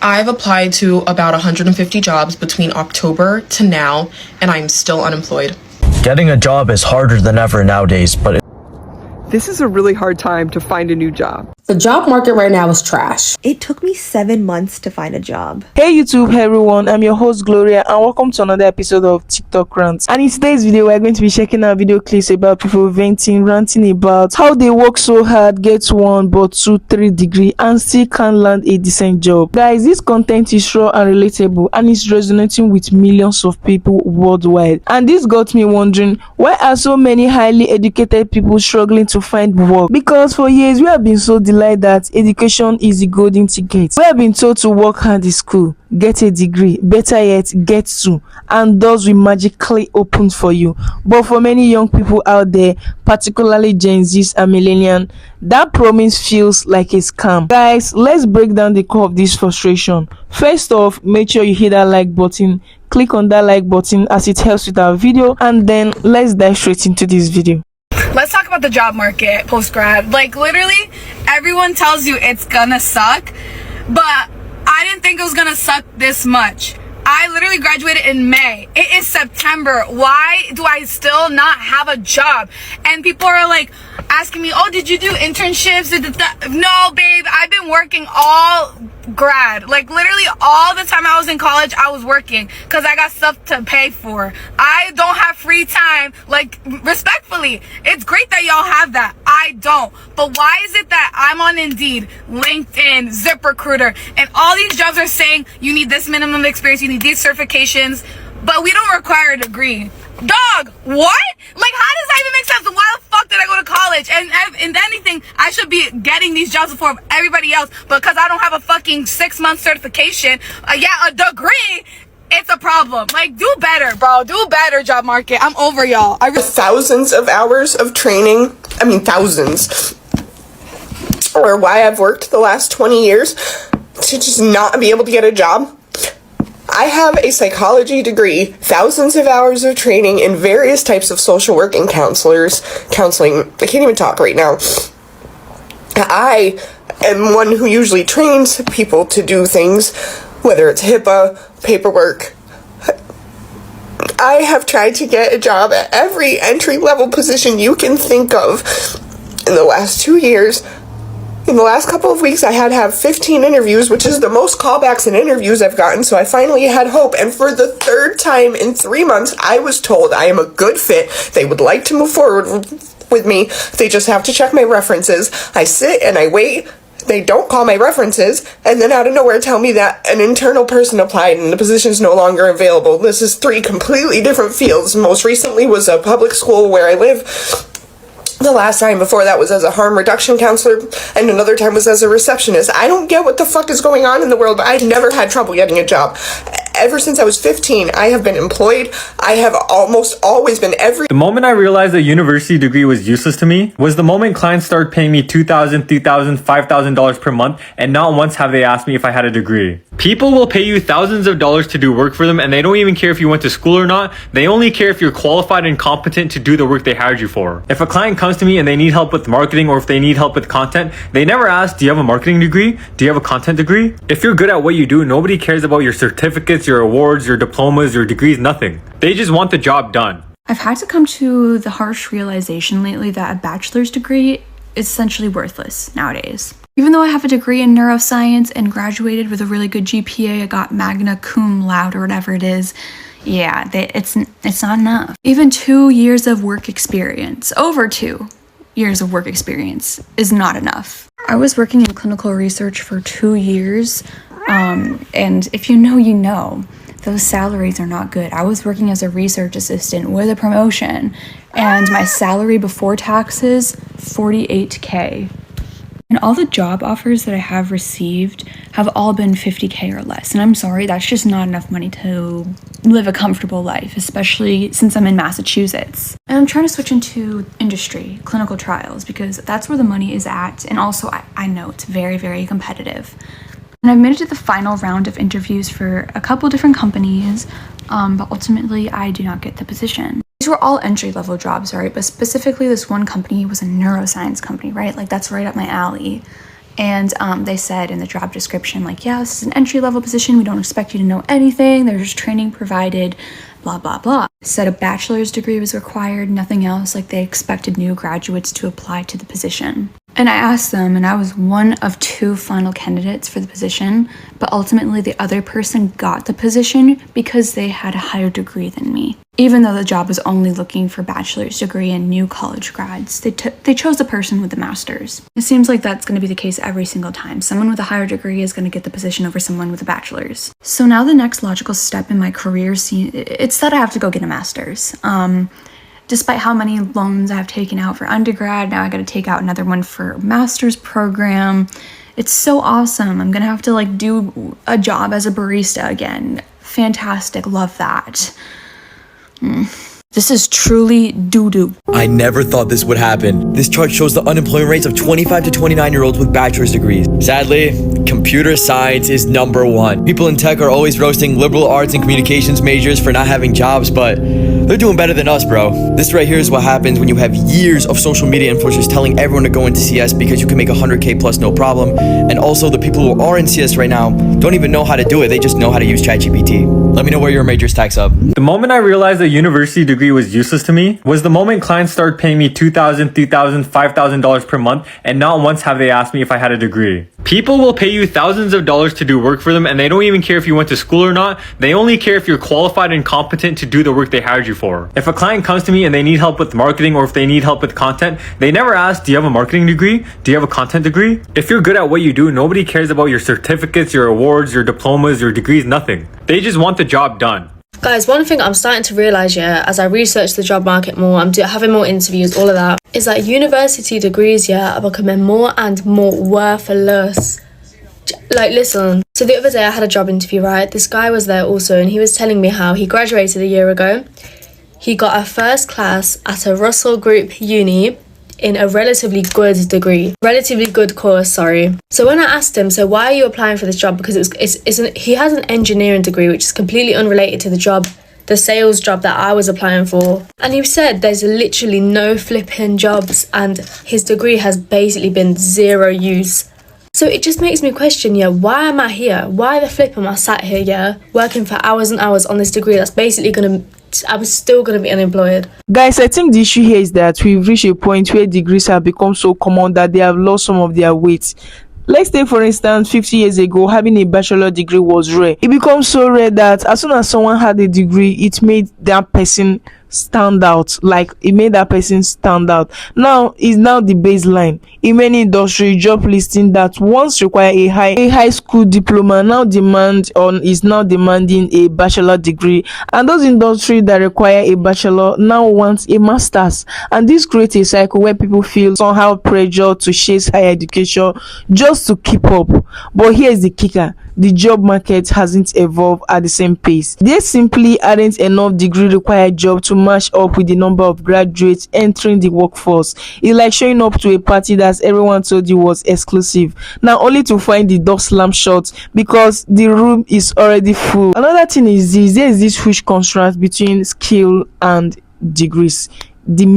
I've applied to about 150 jobs between October to now, and I'm still unemployed. Getting a job is harder than ever nowadays, but this is a really hard time to find a new job. The job market right now is trash. It took me 7 months to find a job. Hey YouTube, hey everyone, I'm your host Gloria and welcome to another episode of TikTok Rant. And in today's video, we're going to be checking out video clips about people venting, ranting about how they work so hard, get 1 but 2, 3 degree and still can't land a decent job. Guys, this content is raw and relatable and it's resonating with millions of people worldwide. And this got me wondering, why are so many highly educated people struggling to find work? Because for years we have been so delighted that education is the golden ticket. We have been told to work hard in school, get a degree, better yet get 2, and doors will magically open for you. But for many young people out there, particularly Gen Zs and millennials, that promise feels like a scam. Guys, let's break down the core of this frustration. First off, make sure you hit that like button, click on that like button as it helps with our video, and then let's dive straight into this video. Let's talk about the job market post-grad. Like, literally, everyone tells you it's gonna suck, but I didn't think it was gonna suck this much. I literally graduated in May. It is September. Why do I still not have a job? And people are like asking me, oh, did you do internships? No, babe, I've been working all grad. Like, literally all the time I was in college, I was working because I got stuff to pay for. I don't have free time. Like, respectfully, it's great that y'all have that. I don't. But why is it that I'm on Indeed, LinkedIn, ZipRecruiter, and all these jobs are saying you need this minimum experience, you need these certifications, but we don't require a degree? Dog, what? Like, how does that even make sense? Why the fuck did I go to college? And if anything, I should be getting these jobs before everybody else, but because I don't have a fucking 6-month certification, a degree, it's a problem. Like, do better, bro. Do better, job market. I'm over y'all. Thousands of hours of training. I mean, thousands. Or why I've worked the last 20 years to just not be able to get a job. I have a psychology degree, thousands of hours of training in various types of social work and counseling. I can't even talk right now. I am one who usually trains people to do things, whether it's HIPAA, paperwork. I have tried to get a job at every entry-level position you can think of in the last 2 years. In the last couple of weeks, I had to have 15 interviews, which is the most callbacks and interviews I've gotten, so I finally had hope. And for the 3rd time in 3 months, I was told I am a good fit. They would like to move forward with me. They just have to check my references. I sit and I wait. They don't call my references, and then out of nowhere tell me that an internal person applied and the position is no longer available. This is 3 completely different fields. Most recently was a public school where I live. The last time before that was as a harm reduction counselor, and another time was as a receptionist. I don't get what the fuck is going on in the world, but I've never had trouble getting a job. Ever since I was 15, I have been employed. I have almost always been The moment I realized a university degree was useless to me was the moment clients started paying me $2,000, $3,000, $5,000 per month, and not once have they asked me if I had a degree. People will pay you thousands of dollars to do work for them, and they don't even care if you went to school or not. They only care if you're qualified and competent to do the work they hired you for. If a client comes to me and they need help with marketing or if they need help with content, they never ask, do you have a marketing degree? Do you have a content degree? If you're good at what you do, nobody cares about your certificates, your awards, your diplomas, your degrees, nothing. They just want the job done. I've had to come to the harsh realization lately that a bachelor's degree is essentially worthless nowadays. Even though I have a degree in neuroscience and graduated with a really good GPA, I got magna cum laude or whatever it is, yeah, it's not enough. Even 2 years of work experience, over 2 years of work experience is not enough. I was working in clinical research for 2 years, and if you know, you know. Those salaries are not good. I was working as a research assistant with a promotion, and my salary before taxes, $48K. And all the job offers that I have received have all been $50K or less. And I'm sorry, that's just not enough money to live a comfortable life, especially since I'm in Massachusetts. And I'm trying to switch into industry, clinical trials, because that's where the money is at. And also, I know it's very, very competitive. And I've made it to the final round of interviews for a couple different companies, but ultimately I do not get the position. These were all entry-level jobs, right? But specifically this one company was a neuroscience company, right? Like, that's right up my alley. And they said in the job description, like, yeah, this is an entry-level position. We don't expect you to know anything. There's training provided, blah, blah, blah. Said a bachelor's degree was required, nothing else. Like, they expected new graduates to apply to the position. And I asked them, and I was one of 2 final candidates for the position, but ultimately the other person got the position because they had a higher degree than me. Even though the job was only looking for bachelor's degree and new college grads, they chose the person with the master's. It seems like that's going to be the case every single time. Someone with a higher degree is going to get the position over someone with a bachelor's. So now the next logical step in my career, it's that I have to go get a master's. Despite how many loans I've taken out for undergrad, now I got to take out another one for master's program. It's so awesome. I'm gonna have to like do a job as a barista again. Fantastic, love that. This is truly doo-doo. I never thought this would happen. This chart shows the unemployment rates of 25 to 29-year-olds with bachelor's degrees. Sadly, computer science is #1. People in tech are always roasting liberal arts and communications majors for not having jobs, but they're doing better than us, bro. This right here is what happens when you have years of social media influencers telling everyone to go into CS because you can make 100K plus no problem. And also the people who are in CS right now don't even know how to do it. They just know how to use ChatGPT. Let me know where your major stacks up. The moment I realized a university degree was useless to me was the moment clients started paying me $2,000, $3,000, $5,000 per month, and not once have they asked me if I had a degree. People will pay you thousands of dollars to do work for them, and they don't even care if you went to school or not. They only care if you're qualified and competent to do the work they hired you for. If a client comes to me and they need help with marketing or if they need help with content, they never ask, do you have a marketing degree? Do you have a content degree? If you're good at what you do, nobody cares about your certificates, your awards, your diplomas, your degrees, nothing. They just want the job done. Guys, one thing I'm starting to realise, as I research the job market more, I'm having more interviews, all of that, is that university degrees, are becoming more and more worthless. Like, listen, so the other day I had a job interview, right? This guy was there also, and he was telling me how he graduated a year ago. He got a first class at a Russell Group uni in a relatively good course, sorry. So when I asked him, so why are you applying for this job? Because he has an engineering degree, which is completely unrelated to the job, the sales job that I was applying for. And he said there's literally no flipping jobs, and his degree has basically been zero use. So it just makes me question, why am I here? Why the flip am I sat here, working for hours and hours on this degree that's basically I'm still gonna be unemployed. Guys, I think the issue here is that we've reached a point where degrees have become so common that they have lost some of their weight. Let's take for instance 50 years ago, having a bachelor degree was rare. It becomes so rare that as soon as someone had a degree, it made that person stand out. Now is now the baseline. In many industry, job listing that once require a high school diploma is now demanding a bachelor degree, and those industries that require a bachelor now want a master's, and this creates a cycle where people feel somehow pressure to chase higher education just to keep up. But here's the kicker: the job market hasn't evolved at the same pace. There simply aren't enough degree required jobs to match up with the number of graduates entering the workforce. It's like showing up to a party that everyone told you was exclusive, now only to find the door slammed shut because the room is already full. Another thing is there is this huge contrast between skill and degrees. There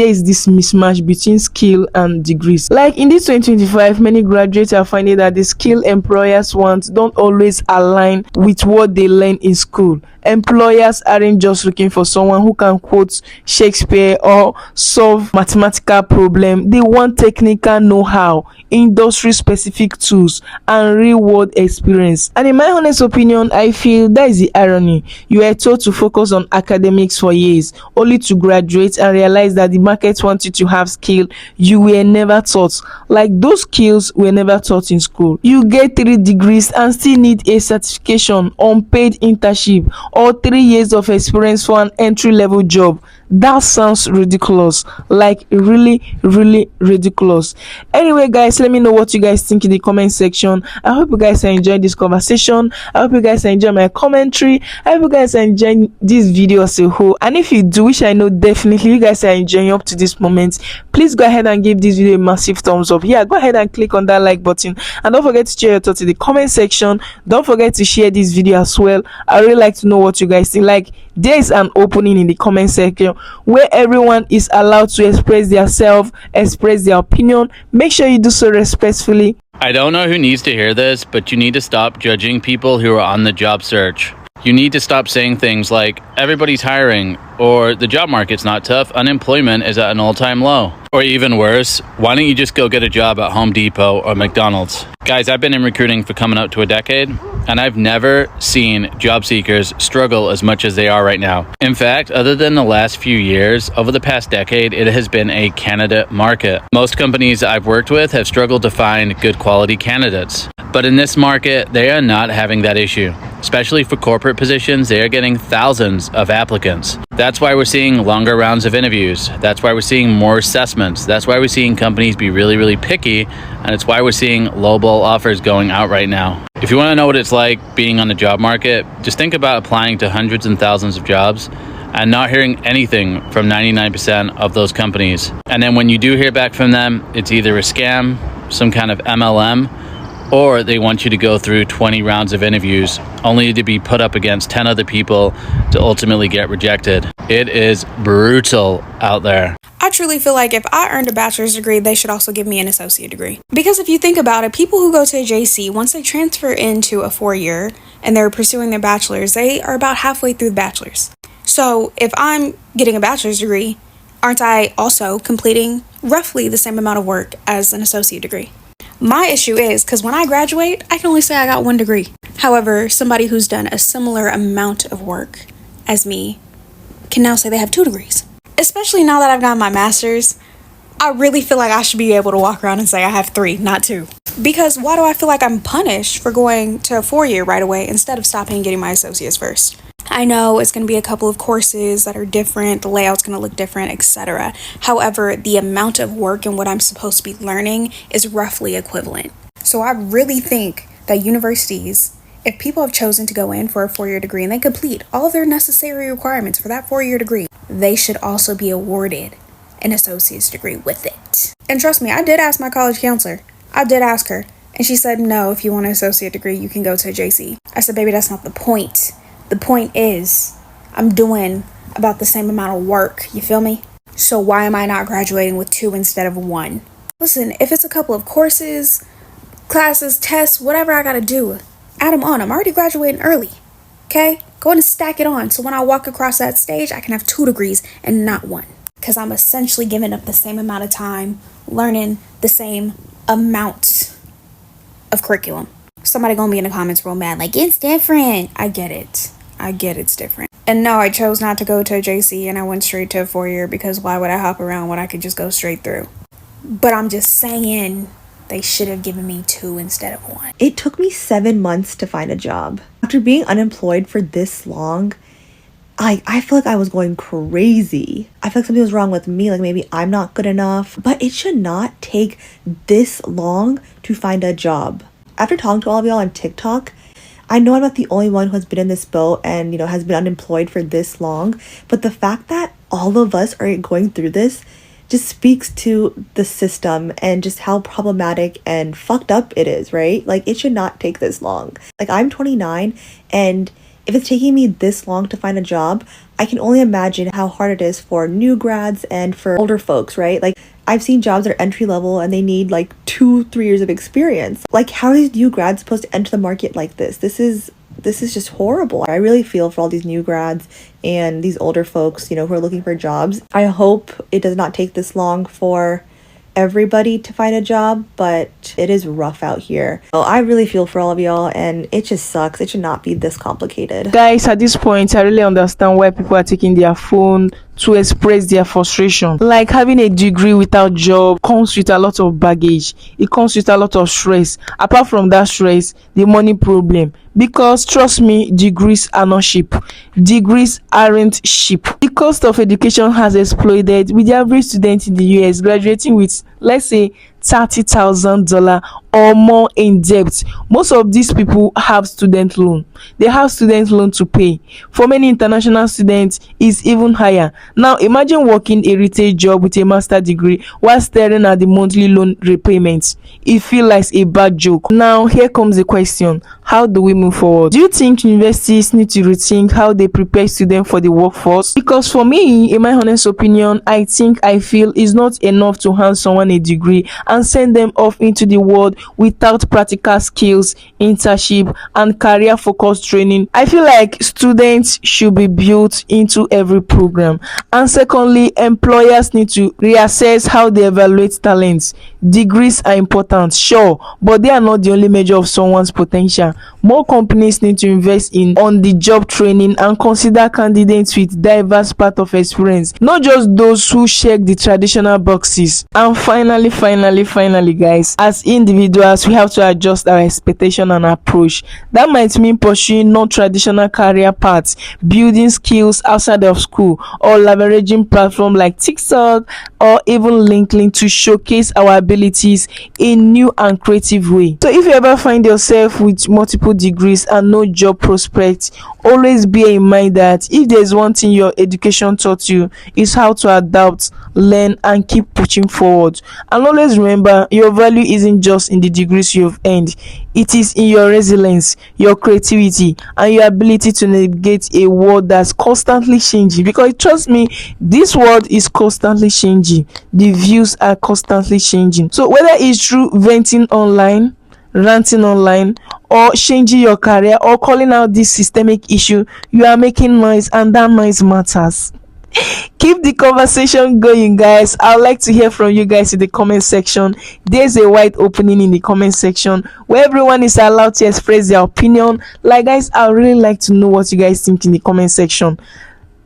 is this mismatch between skill and degrees. Like in this 2025, many graduates are finding that the skill employers want don't always align with what they learn in school. Employers aren't just looking for someone who can quote Shakespeare or solve mathematical problem. They want technical know-how, industry-specific tools, and real-world experience. And in my honest opinion, I feel that is the irony. You are told to focus on academics for years, only to graduate and realize that the market wants you to have skill you were never taught. Like those skills were never taught in school. You get 3 degrees and still need a certification, unpaid internship, or 3 years of experience for an entry-level job. That sounds ridiculous, like really ridiculous. Anyway guys, let me know what you guys think in the comment section. I hope you guys are enjoying this conversation. I hope you guys are enjoying my commentary. I hope you guys are enjoying this video as a whole, and if you do, which I know definitely you guys are enjoying up to this moment, please go ahead and give this video a massive thumbs up. Go ahead and click on that like button, and don't forget to share your thoughts in the comment section. Don't forget to share this video as well. I really like to know what you guys think. Like, there is an opening in the comment section where everyone is allowed to express their self, express their opinion. Make sure you do so respectfully. I don't know who needs to hear this, but you need to stop judging people who are on the job search. You need to stop saying things like, everybody's hiring, or the job market's not tough, unemployment is at an all-time low. Or even worse, why don't you just go get a job at Home Depot or McDonald's? Guys, I've been in recruiting for coming up to a decade, and I've never seen job seekers struggle as much as they are right now. In fact, other than the last few years, over the past decade, it has been a candidate market. Most companies I've worked with have struggled to find good quality candidates. But in this market, they are not having that issue. Especially for corporate positions, they are getting thousands of applicants. That's why we're seeing longer rounds of interviews. That's why we're seeing more assessments. That's why we're seeing companies be really, really picky. And it's why we're seeing lowball offers going out right now. If you want to know what it's like being on the job market, just think about applying to hundreds and thousands of jobs and not hearing anything from 99% of those companies. And then when you do hear back from them, it's either a scam, some kind of MLM, or they want you to go through 20 rounds of interviews only to be put up against 10 other people to ultimately get rejected. It is brutal out there. I truly feel like if I earned a bachelor's degree, they should also give me an associate degree. Because if you think about it, people who go to a JC, once they transfer into a 4-year and they're pursuing their bachelor's, they are about halfway through the bachelor's. So if I'm getting a bachelor's degree, aren't I also completing roughly the same amount of work as an associate degree? My issue is, because when I graduate, I can only say I got 1 degree. However, somebody who's done a similar amount of work as me can now say they have 2 degrees. Especially now that I've got my master's, I really feel like I should be able to walk around and say I have 3, not 2. Because why do I feel like I'm punished for going to a 4-year right away instead of stopping and getting my associates first? I know it's going to be a couple of courses that are different, the layout's going to look different, etc. However, the amount of work and what I'm supposed to be learning is roughly equivalent. So I really think that universities, if people have chosen to go in for a 4-year degree and they complete all of their necessary requirements for that 4-year degree, they should also be awarded an associate's degree with it. And trust me, I did ask my college counselor. I did ask her. And she said, no, if you want an associate degree, you can go to a JC. I said, baby, that's not the point. The point is, I'm doing about the same amount of work. You feel me? So why am I not graduating with 2 instead of 1? Listen, if it's a couple of courses, classes, tests, whatever I gotta do, add them on. I'm already graduating early. Okay? Go ahead and stack it on. So when I walk across that stage, I can have 2 degrees and not 1. Because I'm essentially giving up the same amount of time, learning the same amount of curriculum. Somebody gonna be in the comments real mad, like, it's different. I get it. I get it's different. And no, I chose not to go to a JC and I went straight to a 4-year because why would I hop around when I could just go straight through? But I'm just saying they should have given me 2 instead of 1. It took me 7 months to find a job. After being unemployed for this long, I feel like I was going crazy. I feel like something was wrong with me, like maybe I'm not good enough. But it should not take this long to find a job. After talking to all of y'all on TikTok, I know I'm not the only one who has been in this boat and, you know, has been unemployed for this long. But the fact that all of us are going through this just speaks to the system and just how problematic and fucked up it is, right? Like, it should not take this long. Like, I'm 29, and if it's taking me this long to find a job, I can only imagine how hard it is for new grads and for older folks, right? Like, I've seen jobs that are entry level and they need like 2-3 years of experience. Like, how are these new grads supposed to enter the market like this? This is just horrible. I really feel for all these new grads and these older folks, you know, who are looking for jobs. I hope it does not take this long for everybody to find a job, but it is rough out here. So I really feel for all of y'all, and it just sucks. It should not be this complicated. Guys, at this point, I really understand why people are taking their phone to express their frustration. Like, having a degree without job comes with a lot of baggage. It comes with a lot of stress. Apart from that stress, the money problem. Because trust me, degrees are not cheap. Degrees aren't cheap. The cost of education has exploded, with the average student in the US graduating with let's say $30,000 or more in debt. Most of these people have student loan. They have student loan to pay. For many international students, it's even higher. Now imagine working a retail job with a master degree while staring at the monthly loan repayments. It feels like a bad joke. Now here comes the question: how do we move forward? Do you think universities need to rethink how they prepare students for the workforce? Because for me, in my honest opinion, I feel it's not enough to hand someone a degree and send them off into the world without practical skills, internship, and career focused training. I feel like students should be built into every program. And secondly, employers need to reassess how they evaluate talents. Degrees are important, sure, but they are not the only measure of someone's potential. More companies need to invest in on-the-job training and consider candidates with diverse path of experience, not just those who check the traditional boxes. And finally, guys, as individuals, we have to adjust our expectation and approach. That might mean pursuing non-traditional career paths, building skills outside of school, or leveraging platforms like TikTok or even LinkedIn to showcase our abilities in new and creative way. So if you ever find yourself with multiple degrees and no job prospects, always bear in mind that if there's one thing your education taught you, is how to adapt, learn, and keep pushing forward. And always remember, your value isn't just in the degrees you've earned, it is in your resilience, your creativity, and your ability to navigate a world that's constantly changing. Because trust me, this world is constantly changing, the views are constantly changing. So whether it's through venting online, ranting online, or changing your career, or calling out this systemic issue, you are making noise, and that noise matters. Keep the conversation going, guys. I'd like to hear from you guys in the comment section. There's a wide opening in the comment section where everyone is allowed to express their opinion. Like, guys, I really like to know what you guys think in the comment section.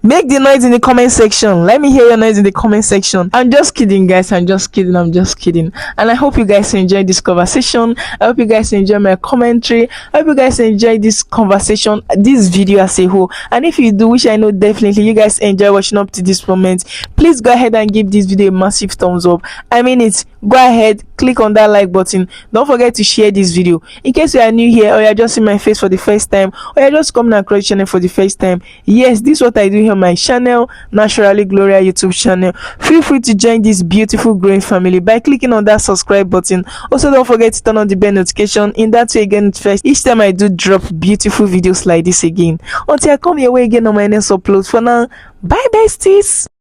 Make the noise in the comment section. Let me hear your noise in the comment section. I'm just kidding, guys. I'm just kidding. And I hope you guys enjoyed this conversation. I hope you guys enjoy my commentary. I hope you guys enjoy this conversation, this video as a whole. And if you do, which I know definitely you guys enjoy watching up to this moment, please go ahead and give this video a massive thumbs up. I mean it. Go ahead, click on that like button. Don't forget to share this video. In case you are new here, or you're just seeing my face for the first time, or you're just coming across the channel for the first time, yes, this is what I do here on my channel, Naturally GlowRia YouTube Channel. Feel free to join this beautiful growing family by clicking on that subscribe button. Also, don't forget to turn on the bell notification. In that way, again, first each time I do drop beautiful videos like this again. Until I come your way again on my next upload. For now, bye besties.